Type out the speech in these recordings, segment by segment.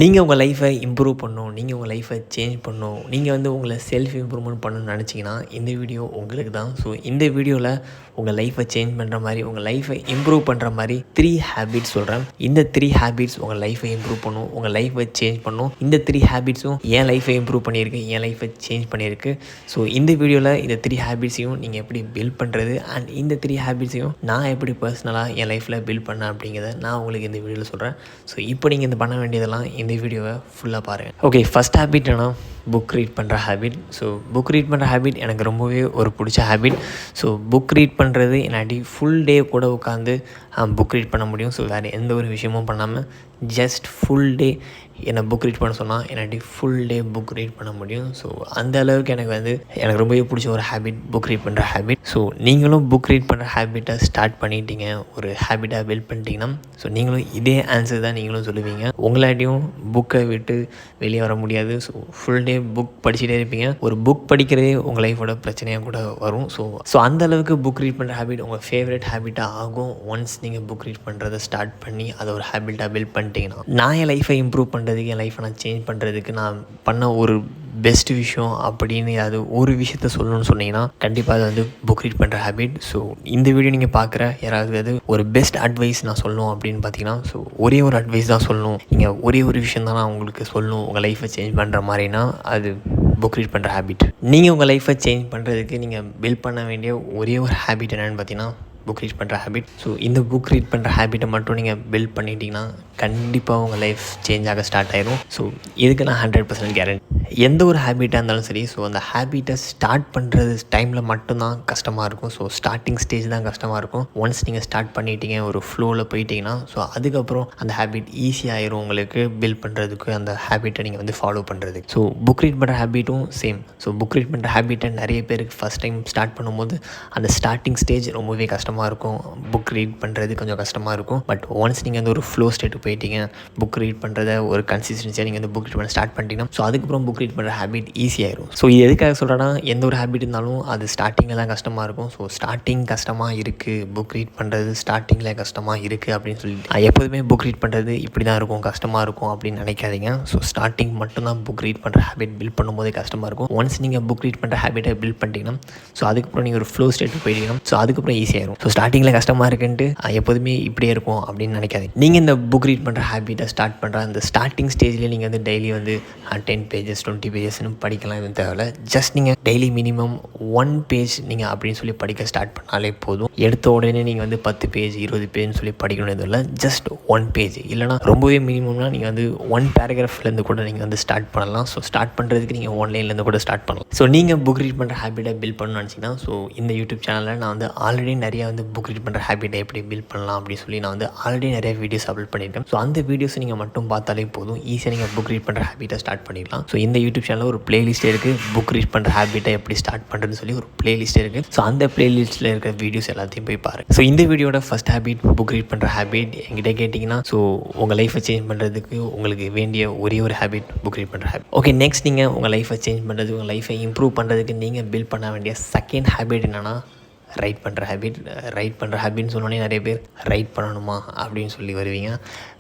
நீங்கள் உங்கள் லைஃப்பை இம்ப்ரூவ் பண்ணணும், நீங்கள் உங்கள் லைஃப்பை சேஞ்ச் பண்ணணும், நீங்கள் வந்து உங்களை செல்ஃப் இம்ப்ரூவ்மெண்ட் பண்ணணும்னு நினச்சிங்கன்னா இந்த வீடியோ உங்களுக்கு தான். ஸோ இந்த வீடியோவில் உங்கள் லைஃப்பை சேஞ்ச் பண்ணுற மாதிரி, உங்கள் லைஃப்பை இம்ப்ரூவ் பண்ணுற மாதிரி 3 ஹேபிட்ஸ் சொல்கிறேன். இந்த 3 ஹேபிட்ஸ் உங்கள் லைஃப்பை இம்ப்ரூவ் பண்ணும், உங்கள் லைஃப்பை சேஞ்ச் பண்ணும். இந்த 3 ஹேபிட்ஸும் என் லைஃப்பை இம்ப்ரூவ் பண்ணியிருக்கு, என் லைஃப்பை சேஞ்ச் பண்ணியிருக்கு. ஸோ இந்த வீடியோவில் இந்த 3 ஹேபிட்ஸையும் நீங்கள் எப்படி பில்ட் பண்ணுறது அண்ட் இந்த 3 ஹேபிட்ஸையும் நான் எப்படி பர்சனலாக என் லைஃப்பில் பில்ட் பண்ணேன் அப்படிங்கிறத நான் உங்களுக்கு இந்த வீடியோவில் சொல்கிறேன். ஸோ இப்போ நீங்கள் இந்த பண்ண வேண்டியதெல்லாம் இந்த வீடியோவை ஃபுல்லாக பாருங்கள். ஓகே, ஃபஸ்ட் ஹேபிட் என்னன்னா புக் ரீட் பண்ணுற ஹேபிட். ஸோ புக் ரீட் பண்ணுற ஹேபிட் எனக்கு ரொம்பவே ஒரு பிடிச்ச ஹேபிட். ஸோ புக் ரீட் பண்ணுறது என்னாடி ஃபுல் டே கூட உட்காந்து புக் ரீட் பண்ண முடியும். ஸோ வேறு எந்த ஒரு விஷயமும் பண்ணாமல் ஜஸ்ட் ஃபுல் டே என்னை புக் ரீட் பண்ண சொன்னால் என்னாடி ஃபுல் டே புக் ரீட் பண்ண முடியும். ஸோ அந்த அளவுக்கு எனக்கு ரொம்பவே பிடிச்ச ஒரு ஹேபிட் புக் ரீட் பண்ணுற ஹேபிட். ஸோ நீங்களும் புக் ரீட் பண்ணுற ஹேபிட்டை ஸ்டார்ட் பண்ணிட்டீங்க, ஒரு ஹேபிட்டாக பில்ட் பண்ணிட்டீங்கன்னா ஸோ நீங்களும் இதே ஆன்சர் தான் நீங்களும் சொல்லுவீங்க. உங்களாட்டியும் புக்கை விட்டு வெளியே வர முடியாது. ஸோ ஃபுல் டே புக் படிச்சுட்டே இருப்பீங்க. ஒரு புக் படிக்கிறதே உங்கள் லைஃபோட பிரச்சனையாக கூட வரும். ஸோ அந்த அளவுக்கு புக் ரீட் பண்ணுற ஹேபிட் உங்கள் ஃபேவரட் ஹேபிட்டாக ஆகும் ஒன்ஸ் நீங்கள் புக் ரீட் பண்ணுறதை ஸ்டார்ட் பண்ணி அதை ஒரு ஹேபிட்டாக பில்ட் பண்ணிட்டீங்கன்னா. நான் என் லைஃப்பை இம்ப்ரூவ் பண்ணுறதுக்கு, என் லைஃப்பை நான் சேஞ்ச் பண்ணுறதுக்கு நான் பண்ண ஒரு பெஸ்ட் விஷயம் அப்படின்னு அது ஒரு விஷயத்த சொல்லணும்னு சொன்னீங்கன்னா கண்டிப்பாக அது வந்து புக் ரீட் பண்ணுற ஹேபிட். ஸோ இந்த வீடியோ நீங்கள் பார்க்குற யாராவது அது ஒரு பெஸ்ட் அட்வைஸ் நான் சொல்லணும் அப்படின்னு பார்த்தீங்கன்னா ஸோ ஒரே ஒரு அட்வைஸ் தான் சொல்லணும், நீங்கள் ஒரே ஒரு விஷயம் தான் நான் உங்களுக்கு சொல்லணும் உங்கள் லைஃப்பை சேஞ்ச் பண்ணுற மாதிரினா அது புக் ரீட் பண்ணுற ஹேபிட். நீங்கள் உங்கள் லைஃப்பை சேஞ்ச் பண்ணுறதுக்கு நீங்கள் பில்ட் பண்ண வேண்டிய ஒரே ஒரு ஹேபிட் என்னென்னு பார்த்தீங்கன்னா புக் ரீட் பண்ணுற ஹேபிட். ஸோ இந்த புக் ரீட் பண்ணுற ஹேபிட்டை மட்டும் நீங்கள் பில்ட் பண்ணிட்டீங்கன்னா கண்டிப்பாக உங்கள் லைஃப் சேஞ்ச் ஆக ஸ்டார்ட் ஆயிடும். ஸோ இதுக்கு நான் 100% கேரண்டி. எந்த ஒரு ஹேபிட்டாக இருந்தாலும் சரி, ஸோ அந்த ஹேபிட்டை ஸ்டார்ட் பண்ணுறது டைமில் மட்டும்தான் கஷ்டமாக இருக்கும். ஸோ ஸ்டார்டிங் ஸ்டேஜ் தான் கஷ்டமாக இருக்கும். ஒன்ஸ் நீங்கள் ஸ்டார்ட் பண்ணிட்டீங்க, ஒரு ஃப்ளோவில் போயிட்டீங்கன்னா ஸோ அதுக்கப்புறம் அந்த ஹேபிட் ஈஸியாகிடும் உங்களுக்கு பில்ட் பண்ணுறதுக்கு, அந்த ஹேபிட்டை நீங்கள் வந்து ஃபாலோ பண்ணுறதுக்கு. ஸோ புக் ரீட் பண்ணுற ஹேபிட்டும் சேம். ஸோ புக் ரீட் பண்ணுற ஹேபிட்டை நிறைய பேருக்கு ஃபஸ்ட் டைம் ஸ்டார்ட் பண்ணும்போது அந்த ஸ்டார்டிங் ஸ்டேஜ் ரொம்பவே கஷ்டமாக இருக்கும். புக் ரீட் பண்ணுறது கொஞ்சம் கஷ்டமாக இருக்கும். பட் ஒன்ஸ் நீங்கள் வந்து ஒரு ஃப்ளோ ஸ்டேட்டு போயிட்டீங்க, புக் ரீட் பண்ணுறத ஒரு கன்சிஸ்டன்சியாக நீங்கள் வந்து புக் ரீட் பண்ண ஸ்டார்ட் பண்ணிட்டீங்கன்னா ஸோ அதுக்கப்புறம் புக் ரீட் பண்ணுற ஹேபிட் ஈஸியாகிடும். ஸோ இது எதுக்காக சொல்கிறேன்னா, எந்த ஒரு ஹேபிட் இருந்தாலும் அது ஸ்டார்டிங்கில் தான் கஷ்டமாக இருக்கும். ஸோ ஸ்டார்டிங் கஷ்டமாக இருக்குது, புக் ரீட் பண்ணுறது ஸ்டார்டிங்கில் கஷ்டமாக இருக்குது அப்படின்னு சொல்லிட்டு எப்போதுமே புக் ரீட் பண்ணுறது இப்படி தான் இருக்கும், கஷ்டமாக இருக்கும் அப்படின்னு நினைக்காதீங்க. ஸோ ஸ்டார்டிங் மட்டும்தான் புக் ரீட் பண்ணுற ஹேபிட் பில்ட் பண்ணும்போதே கஷ்டமாக இருக்கும். ஒன்ஸ் நீங்கள் புக் ரீட் பண்ணுற ஹேபிட்டை பில்ட் பண்ணிட்டீங்கன்னா ஸோ அதுக்கப்புறம் நீங்கள் ஒரு ஃப்ளோ ஸ்டேட்டு போயிட்டீங்கன்னா ஸோ அதுக்கப்புறம் ஈஸியாகிடும். ஸோ ஸ்டார்டிங்கில் கஷ்டமாக இருக்குன்ட்டு எப்போதுமே இப்படியே இருக்கும் அப்படின்னு நினைக்காதீங்க. நீங்கள் இந்த புக் ரீட் பண்ணுற ஹேபிட்டை ஸ்டார்ட் பண்ணுற அந்த ஸ்டார்டிங் ஸ்டேஜ்லேயே நீங்கள் வந்து டெய்லி வந்து 10 pages 20 pagesன்னு படிக்கலாம், எதுவும் தேவையில்ல. ஜஸ்ட் நீங்கள் டெய்லி மினிமம் 1 page நீங்கள் அப்படின்னு சொல்லி படிக்க ஸ்டார்ட் பண்ணாலே போதும். எடுத்த உடனே நீங்கள் வந்து 10 page 20 pageன்னு சொல்லி படிக்கணும் எதுவும் இல்லை. ஜஸ்ட் 1 page இல்லைனா ரொம்பவே மினிமம்னா நீங்கள் வந்து 1 paragraphலேருந்து கூட நீங்கள் வந்து ஸ்டார்ட் பண்ணலாம். ஸோ ஸ்டார்ட் பண்ணுறதுக்கு நீங்கள் ஆன்லைன்லேருந்து கூட ஸ்டார்ட் பண்ணலாம். ஸோ நீங்கள் புக் ரீட் பண்ணுற ஹேபிட்டை பில்ட் பண்ணணும்னு நினச்சிங்கன்னா ஸோ இந்த யூடியூப் சேனலில் நான் வந்து ஆல்ரெடி நிறையா வந்து புக் ரீட் பண்ணுற ஹேபிட்டை எப்படி பில்ட் பண்ணலாம் அப்படின்னு சொல்லி நான் வந்து ஆல்ரெடி நிறைய வீடியோஸ் அப்லோட் பண்ணியிருக்கேன். ஸோ அந்த வீடியோஸ் நீங்கள் மட்டும் பார்த்தாலே போதும், ஈஸியாக நீங்கள் புக் ரீட் பண்ணுற ஹேபிட்டை ஸ்டார்ட் பண்ணிடலாம். ஸோ இந்த யூடியூப் சேனலில் ஒரு பிளேலிஸ்ட் இருக்குது, புக் ரீட் பண்ணுற ஹேபிட்டை எப்படி ஸ்டார்ட் பண்ணுறதுன்னு சொல்லி ஒரு பிளேலிஸ்ட் இருக்குது. ஸோ அந்த பிளேலிஸ்ட்டில் இருக்கிற வீடியோஸ் எல்லாத்தையும் போய் பாருங்கள். ஸோ இந்த வீடியோட ஃபஸ்ட் ஹேபிட் புக் ரீட் பண்ணுற ஹேபிட். என்கிட்ட கேட்டிங்கன்னா ஸோ உங்கள் லைஃப்பை சேஞ்ச் பண்ணுறதுக்கு உங்களுக்கு வேண்டிய ஒரே ஒரு ஹேபிட் புக் ரீட் பண்ணுற ஹேபிட். ஓகே, நெக்ஸ்ட் நீங்கள் உங்கள் லைஃப்பை சேஞ்ச் பண்ணுறது, உங்கள் லைஃப்பை இம்ப்ரூவ் பண்ணுறதுக்கு நீங்கள் பில்ட் பண்ண வேண்டிய செகண்ட் ஹேபிட் என்னென்னா ரைட் பண்ணுற ஹேபிட். ரைட் பண்ணுற ஹேபிட்னு சொன்னோன்னே நிறைய பேர் ரைட் பண்ணணுமா அப்படின்னு சொல்லி வருவீங்க.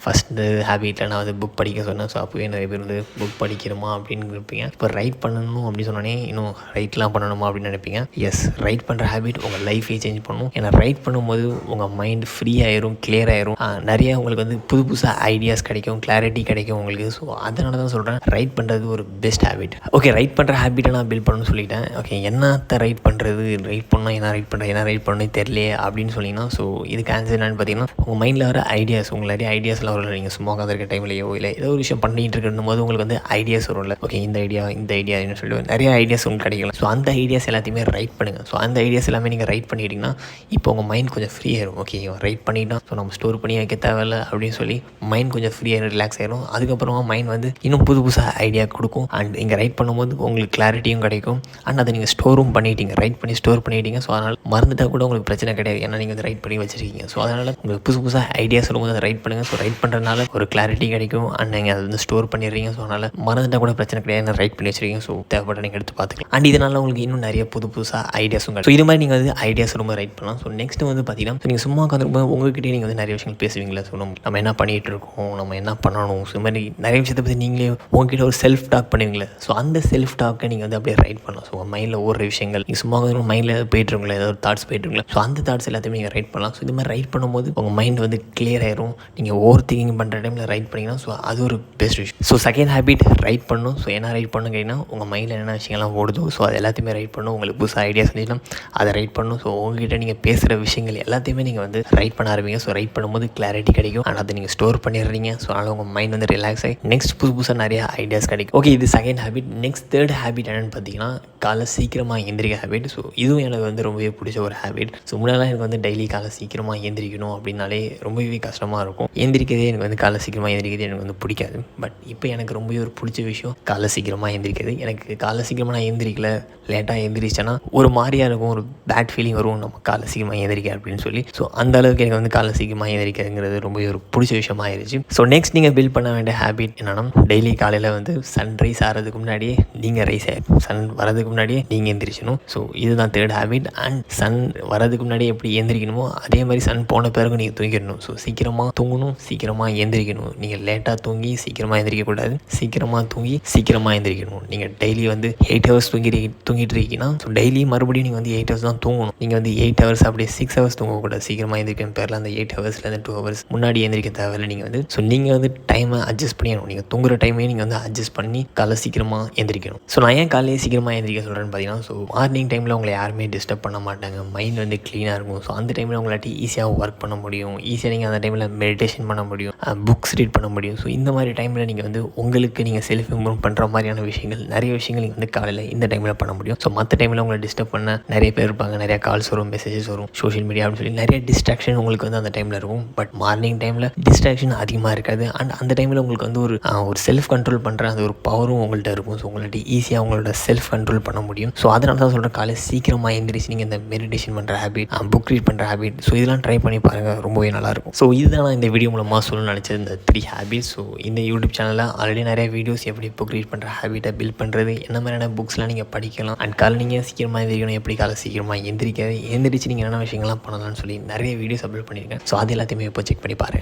ஃபஸ்ட்டு ஹேபிட்டில் நான் வந்து புக் படிக்க சொன்னேன். ஸோ அப்போவே நிறைய பேர் வந்து புக் படிக்கணுமா அப்படின்னு இருப்பீங்க. இப்போ ரைட் பண்ணணும் அப்படின்னு சொன்னோன்னே இன்னும் ரைட்லாம் பண்ணணுமா அப்படின்னு நினைப்பீங்க. எஸ், ரைட் பண்ணுற ஹேபிட் உங்கள் லைஃபே சேஞ்ச் பண்ணும். ஏன்னா ரைட் பண்ணும்போது உங்கள் மைண்ட் ஃப்ரீ ஆயிரும், கிளியர் ஆயிரும். நிறைய உங்களுக்கு வந்து புதுசாக ஐடியாஸ் கிடைக்கும், கிளாரிட்டி கிடைக்கும் உங்களுக்கு. ஸோ அதனால தான் சொல்கிறேன் ரைட் பண்ணுறது ஒரு பெஸ்ட் ஹேபிட். ஓகே, ரைட் பண்ணுற ஹேபிட்டை நான் பில்ட் பண்ணணும்னு சொல்லிட்டேன். ஓகே, என்னத்தை ரைட் பண்ணுறது, ரைட் பண்ணால் என்ன ரைட் பண்ணுறது, என்ன ரைட் பண்ணணும் தெரியலையே அப்படின்னு சொன்னீங்கன்னா ஸோ இதுக்கு ஆன்சர் என்னென்னு பார்த்தீங்கன்னா உங்கள் மைண்டில் வர ஐடியாஸ், உங்களுக்கு நிறைய ஐடியாஸ்லாம் வரல. நீங்கள் சும்மா உட்காந்துருக்க டைம்லையோ இல்லை ஏதோ ஒரு விஷயம் பண்ணிகிட்டு இருக்கணும் போது உங்களுக்கு வந்து ஐடியாஸ் வரும்ல. ஓகே, இந்த ஐடியான்னு சொல்லி நிறைய ஐடியாஸ் உங்களுக்கு கிடைக்கல. ஸோ அந்த ஐடியாஸ் எல்லாத்தையுமே ரைட் பண்ணுங்கள். ஸோ அந்த ஐடியாஸ் எல்லாமே நீங்கள் ரைட் பண்ணிட்டீங்கன்னா இப்போ உங்கள் மைண்ட் கொஞ்சம் ஃப்ரீ ஆயிரும். ஓகே, ரைட் பண்ணிட்டோம், ஸோ நம்ம ஸ்டோர் பண்ணி வைக்க தேவையில்லை அப்படின்னு சொல்லி மைண்ட் கொஞ்சம் ஃப்ரீயாக ரிலாக்ஸ் ஆயிரும். அதுக்கப்புறமா மைண்ட் வந்து இன்னும் புதுசாக ஐடியா கொடுக்கும். அண்ட் இங்கே ரைட் பண்ணும்போது உங்களுக்கு கிளாரிட்டியும் கிடைக்கும். அண்ட் அதை நீங்கள் ஸ்டோரும் பண்ணிட்டீங்க, ரைட் பண்ணி ஸ்டோர் பண்ணிட்டீங்க. ஸோ அதனால் மறந்துட்டால் கூட உங்களுக்கு பிரச்சனை கிடையாது, ஏன்னா நீங்கள் வந்து ரைட் பண்ணி வச்சுருக்கீங்க. ஸோ அதனால் உங்களுக்கு புதுசாக ஐடியாஸ் வரும்போது அதை ரைட் பண்ணுங்கள். ஸோ ரைட் பண்ணுறதுனால ஒரு கிளாரிட்டி கிடைக்கும் அண்ட் நீங்கள் அதை வந்து ஸ்டோர் பண்ணிடுறீங்க. ஸோ அதனால் மறந்துட்டால் கூட பிரச்சனை கிடையாது, ஏன்னா ரைட் பண்ணி வச்சுருக்கீங்க. ஸோ தேவைப்பட்ட நீங்கள் எடுத்து பார்த்துக்கலாம். அண்ட் இதனால் உங்களுக்கு இன்னும் நிறைய புதுசாக ஐடியாஸும் கிடைக்கும். ஸோ இது மாதிரி நீங்கள் வந்து ஐடியாஸ் ரொம்ப ரைட் பண்ணலாம். ஸோ நெக்ஸ்ட்டு வந்து பார்த்தீங்கன்னா, நீங்கள் சும்மா உட்காந்துருக்கும்போது உங்கள்கிட்டயே நீங்கள் வந்து நிறைய விஷயங்கள் பேசுவீங்களா. ஸோ நம்ம என்ன பண்ணிகிட்டு இருக்கோம், நம்ம என்ன பண்ணணும், ஸோ இது மாதிரி நிறைய விஷயத்தை பற்றி நீங்களே உங்ககிட்ட ஒரு செல்ஃப் டாக் பண்ணுவீங்களே. ஸோ அந்த செல்ஃப் டாக்கை நீங்கள் வந்து அப்படியே ரைட் பண்ணலாம். ஸோ உங்கள் மைண்டில் ஓடுற விஷயங்கள் நீங்கள் சும்மா உட்காந்து மைண்டில் போயிட்டுருங்களா, ஏதாவது தாட்ஸ் போயிட்டுருங்களா. ஸோ அந்த தாட்ஸ் எல்லாத்தையுமே நீங்கள் ரைட் பண்ணலாம். ஸோ இது மாதிரி ரைட் பண்ணும்போது உங்கள் மைண்ட் வந்து கிளியர் ஆயிரும். நீங்கள் ஓவர் திங்கிங் பண்ணுற டைமில் ரைட் பண்ணிங்கன்னா ஸோ அது ஒரு பெஸ்ட் விஷயம். ஸோ செகண்ட் ஹேபிட் ரைட் பண்ணணும். ஸோ என்ன ரைட் பண்ணணும் கேட்டிங்கன்னா, உங்கள் மைண்டில் என்னென்ன விஷயங்கள்லாம் ஓடுதோ ஸோ அது எல்லாத்தையுமே ரைட் பண்ணணும். உங்களுக்கு புதுசாக ஐடியாஸ் இருந்துச்சுன்னா அதை ரைட் பண்ணணும். ஸோ உங்ககிட்ட நீங்கள் பேசுகிற விஷயங்கள் எல்லாத்தையுமே நீங்கள் வந்து ரைட் பண்ண ஆரம்பிங்க. ஸோ ரைட் பண்ணும்போது கிளாரிட்டி கிடைக்கும் அண்ட் அதை நீங்கள் ஸ்டோர் பண்ணிடுறீங்க. ஸோ அதனால் உங்கள் மைண்ட் வந்து ரிலாக்ஸ் ஆகி நெக்ஸ்ட் புதுசாக நிறைய ஐடியாஸ் கிடைக்கும். ஓகே, இது second habit. Next third habit என்னென்னு பார்த்தீங்கன்னா, காலை சீக்கிரமாக எந்திரிக்க ஹேபிட். ஸோ இதுவும் எனக்கு வந்து ரொம்பவே பிடிச்ச ஒரு ஹேபிட். ஸோ முன்னாடி எனக்கு வந்து டெய்லி காலை சீக்கிரமாக எந்திரிக்கணும் அப்படின்னாலே ரொம்பவே கஷ்டமாக இருக்கும். எந்திரிக்கிறதே எனக்கு வந்து காலை சீக்கிரமாக எந்திரிக்கிறது எனக்கு வந்து பிடிக்காது. பட் இப்போ எனக்கு ரொம்பவே ஒரு பிடிச்ச விஷயம் காலை சீக்கிரமாக எந்திரிக்கிறது. எனக்கு காலை சீக்கிரமாக நான் எந்திரிக்கல, லேட்டாக எந்திரிச்சேன்னா ஒரு மாதிரியாக இருக்கும், ஒரு பேட் ஃபீலிங் வரும், நம்ம காலை சீக்கிரமாக எந்திரிக்க அப்படின்னு சொல்லி. ஸோ அந்த அளவுக்கு எனக்கு வந்து காலை சீக்கிரமாக எந்திரிக்கிறதுங்கிறது ரொம்பவே ஒரு பிடிச்ச விஷயமா ஆயிடுச்சு. ஸோ நெக்ஸ்ட் நீங்கள் பில்ட் பண்ண வேண்டிய ஹேபிட் என்னன்னா, டெய்லி காலையில் வந்து சன்ரைஸ் ஆகிறதுக்கு முன்னாடியே நீங்கள் ரைஸ் ஆகிடும், சன் வரதுக்கு முன்னாடியே நீங்கள் எந்திரிச்சணும். ஸோ இதுதான் தேர்ட் ஹேபிட். அண்ட் சன் வரதுக்கு முன்னாடியே எப்படி எந்திரிக்கணுமோ அதே மாதிரி சன் போன பிறகு நீங்கள் தூங்கிடணும். ஸோ சீக்கிரமாக தூங்கணும், சீக்கிரமாக எந்திரிக்கணும். நீங்கள் லேட்டாக தூங்கி சீக்கிரமாக எந்திரிக்கக்கூடாது, சீக்கிரமாக தூங்கி சீக்கிரமாக எந்திரிக்கணும். நீங்கள் டெய்லி வந்து 8 ஹவர்ஸ் தூங்கிட்டு இருக்கீங்கன்னா ஸோ டெய்லி மறுபடியும் நீங்கள் வந்து 8 ஹவர்ஸ் தான் தூங்கணும். நீங்கள் வந்து 8 ஹவர்ஸ் அப்படியே 6 ஹவர்ஸ் தூங்கக்கூடாது. சீக்கிரமாக எந்திரிக்கும் பேரில் அந்த 8 ஹவர்ஸ்லேருந்து 2 ஹவர்ஸ் முன்னாடி எந்திரிக்க தேவையில்லை. நீங்கள் வந்து ஸோ நீங்கள் வந்து டைமை அட்ஜஸ்ட் பண்ணிடணும். நீங்கள் தூங்குற டைமே நீங்கள் வந்து அட்ஜஸ்ட் பண்ணி காலை சீக்கிரமாக எந்திரிக்கணும். ஸோ நான் ஏன் காலையில் சீக்கிரமாக எந்திரிக்க சொல்கிறேன்னு பார்த்தீங்கன்னா, ஸோ மார்னிங் டைமில் உங்களை யாருமே டிஸ்டர்ப் பண்ண மாட்டாங்க, மைண்ட் வந்து க்ளீனாக இருக்கும். ஸோ அந்த டைமில் உங்களாட்டி ஈஸியாக ஒர்க் பண்ண முடியும், ஈஸியாக நீங்கள் அந்த டைமில் மெடிடேஷன் பண்ண முடியும், புக்ஸ் ரீட் பண்ண முடியும். ஸோ இந்த மாதிரி டைமில் நீங்கள் வந்து உங்களுக்கு நீங்கள் செல்ஃப் இம்ப்ரூவ் பண்ணுற மாதிரியான விஷயங்கள் நிறைய விஷயங்கள் நீங்கள் வந்து காலையில் இந்த டைமில் பண்ண முடியும். ஸோ மற்ற டைமில் உங்களை டிஸ்டர்ப் பண்ண நிறைய பேர் இருப்பாங்க, நிறைய கால்ஸ் வரும், மெசேஜஸ் வரும், சோஷியல் மீடியா அப்படின்னு சொல்லி நிறைய டிஸ்ட்ராக்ஷன் உங்களுக்கு வந்து அந்த டைமில் இருக்கும். பட் மார்னிங் டைமில் டிஸ்ட்ராக்ஷன் அதிகமாக இருக்காது. அண்ட் அந்த டைமில் உங்களுக்கு வந்து ஒரு செல்ஃப் கண்ட்ரோல் பண்ணுற அந்த ஒரு பவரும் உங்கள்கிட்ட இருக்கும். ஸோ உங்கள்கிட்ட ஈஸியாக உங்களோட செல்ஃப் கண்ட்ரோல் பண்ண முடியும். ஸோ அதனால தான் சொல்கிறேன், காலையில் சீக்கிரமாக எந்திரிச்சு நீங்கள் இந்த மெடிடேஷன் பண்ணுற ஹேபிட், புக் ரீட் பண்ணுற ஹேபிட், ஸோ இதெல்லாம் ட்ரை பண்ணி பாருங்கள், ரொம்பவே நல்லாயிருக்கும். ஸோ இதுதான் நான் இந்த வீடியோ மூலமாக சொல்லணும்னு நினச்சது, இந்த 3 ஹேபிட்ஸ். ஸோ இந்த யூடியூப் சேனலில் ஆல்ரெடி நிறைய வீடியோஸ் எப்படி புக் ரீட் பண்ணுற ஹேபிட்டை பில்ட் பண்ணுறது, என்ன மாதிரியான புக்ஸ்லாம் நீங்கள் படிக்கலாம், அண்ட் காலை நீங்கள் சீக்கிரமாக எந்திரிக்கணும், எப்படி காலை சீக்கிரமாக எந்திரிச்சு நீங்கள் என்ன விஷயங்கள்லாம் பண்ணலாம்னு சொல்லி நிறைய வீடியோஸ் அப்லோட் பண்ணியிருக்கேன். ஸோ அது எல்லாத்தையுமே இப்போ செக் பண்ணி பாருங்கள்.